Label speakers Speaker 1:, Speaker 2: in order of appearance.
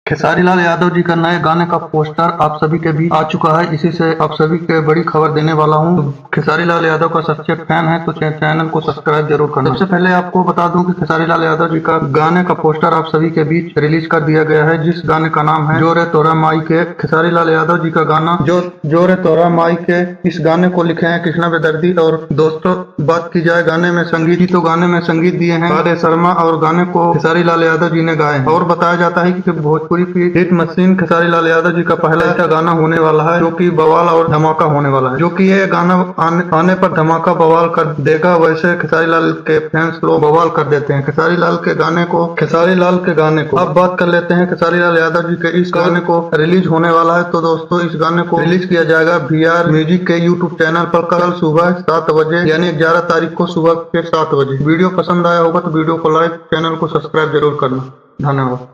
Speaker 1: खेसारी लाल यादव जी का नए गाने का पोस्टर आप सभी के बीच आ चुका है। इसी से आप सभी के बड़ी खबर देने वाला हूं। तो खेसारी लाल यादव का सच्चे फैन है तो चैनल को सब्सक्राइब जरूर करना। सबसे पहले आपको बता दूं कि खेसारी लाल यादव जी का गाने का पोस्टर आप सभी के बीच रिलीज कर दिया गया है, जिस गाने का नाम है जोरे तोरा माई के। खेसारी लाल यादव जी का गाना जोरे तोरा माई के, इस गाने को लिखे हैं कृष्णा बेदर्दी। और दोस्तों, बात की जाए गाने में संगीत की, तो गाने में संगीत दिए हैं राधे शर्मा और गाने को खेसारी लाल यादव जी ने गाए हैं। और बताया जाता है कि भोजपुरी की हिट मशीन खेसारी लाल यादव जी का पहला ऐसा गाना होने वाला है जो कि बवाल और धमाका होने वाला है, जो कि ये गाना आने पर धमाका बवाल कर देगा। वैसे खेसारी लाल के फैंस लोग बवाल कर देते हैं खेसारी लाल के गाने को। अब बात कर लेते हैं खेसारी लाल यादव जी के इस गाने को रिलीज होने वाला है। तो दोस्तों, इस गाने को रिलीज किया जाएगा VR म्यूजिक के यूट्यूब चैनल पर कल सुबह 7 बजे, यानी 11 तारीख को सुबह के 7 बजे। वीडियो पसंद आया होगा तो वीडियो को लाइक, चैनल को सब्सक्राइब जरूर करना। धन्यवाद।